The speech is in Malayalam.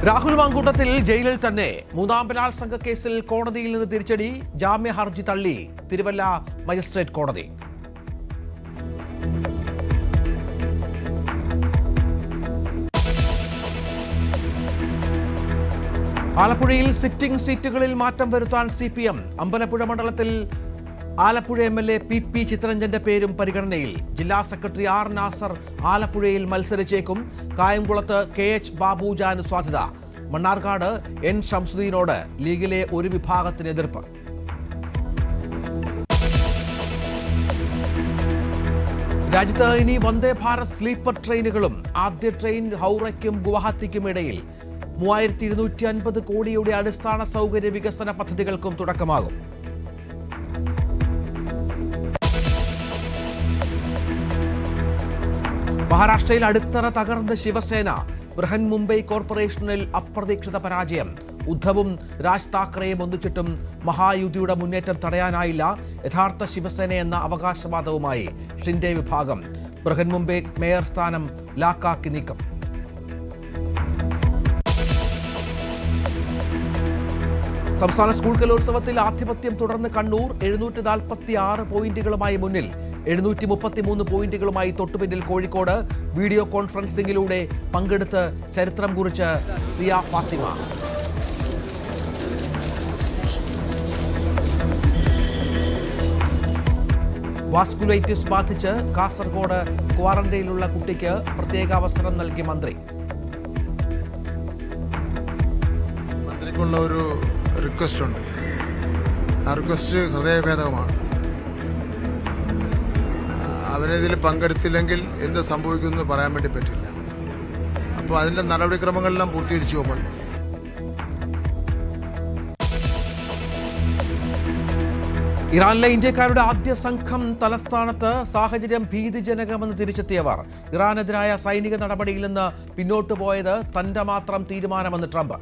രാഹുൽ മാങ്കൂട്ടത്തിൽ ജയിലിൽ തന്നെ. മൂന്നാം ബലാത്സംഗ കേസിൽ കോടതിയിൽ നിന്ന് തിരിച്ചടി. ജാമ്യ ഹർജി തള്ളി തിരുവല്ല മജിസ്ട്രേറ്റ് കോടതി. ആലപ്പുഴയിൽ സിറ്റിംഗ് സീറ്റുകളിൽ മാറ്റം വരുത്താൻ CPM. അമ്പലപ്പുഴ മണ്ഡലത്തിൽ ആലപ്പുഴ MLA PP ചിത്തരഞ്ജന്റെ പേരും പരിഗണനയിൽ. ജില്ലാ സെക്രട്ടറി R നാസർ ആലപ്പുഴയിൽ മത്സരിച്ചേക്കും. കായംകുളത്ത് KH ബാബുജാന് സാധ്യത. മണ്ണാർക്കാട് N ഷംസുദ്ദീനോട് ലീഗിലെ ഒരു വിഭാഗത്തിന് എതിർപ്പ്. രാജ്യത്ത് ഇനി വന്ദേ ഭാരത് സ്ലീപ്പർ ട്രെയിനുകളും. ആദ്യ ട്രെയിൻ ഹൗറയ്ക്കും ഗുവാഹത്തിക്കും ഇടയിൽ. 3250 കോടിയുടെ അടിസ്ഥാന സൗകര്യ വികസന പദ്ധതികൾക്കും തുടക്കമാകും. മഹാരാഷ്ട്രയിൽ അടിത്തറ തകർന്ന ശിവസേന. ബൃഹൻ മുംബൈ കോർപ്പറേഷനിൽ അപ്രതീക്ഷിത പരാജയം. ഉദ്ധവും രാജ് താക്കറെയും ഒന്നിച്ചിട്ടും മഹായുതിയുടെ മുന്നേറ്റം തടയാനായില്ല. യഥാർത്ഥ ശിവസേന എന്ന അവകാശവാദവുമായി ഷിൻഡെ വിഭാഗം. ബൃഹൻ മുംബൈ മേയർ സ്ഥാനം ലാക്കാക്കി നീക്കം. സംസ്ഥാന സ്കൂൾ കലോത്സവത്തിൽ ആധിപത്യം തുടർന്ന് കണ്ണൂർ. 746 പോയിന്റുകളുമായി മുന്നിൽ. 733 പോയിന്റുകളുമായി തൊട്ടുപിന്നിൽ കോഴിക്കോട്. വീഡിയോ കോൺഫറൻസിംഗിലൂടെ പങ്കെടുത്ത് ചരിത്രം കുറിച്ച് സിയ ഫാത്തിമ. വാസ്കുലൈറ്റിസ് ബാധിച്ച് കാസർഗോഡ് ക്വാറന്റൈനിലുള്ള കുട്ടിക്ക് പ്രത്യേക അവസരം നൽകി മന്ത്രി. മന്ത്രിക്കുള്ള ഒരു റിക്വസ്റ്റ് ഉണ്ട്. ആ റിക്വസ്റ്റ് ഹൃദയഭേദകമാണ്. അവനിതിൽ പങ്കെടുത്തില്ലെങ്കിൽ എന്ത് സംഭവിക്കുമെന്ന് പറയാൻ വേണ്ടി പറ്റില്ല. അപ്പോൾ അതിൻ്റെ നടപടിക്രമങ്ങളെല്ലാം പൂർത്തീകരിച്ചു നമ്മൾ. ഇറാനിലെ ഇന്ത്യക്കാരുടെ ആദ്യ സംഘം തലസ്ഥാനത്ത്. സാഹചര്യം ഭീതിജനകമെന്ന് തിരിച്ചെത്തിയവർ. ഇറാനെതിരായ സൈനിക നടപടിയിൽ നിന്ന് പിന്നോട്ടു പോയത് തന്റെ മാത്രം തീരുമാനമെന്ന് ട്രംപ്.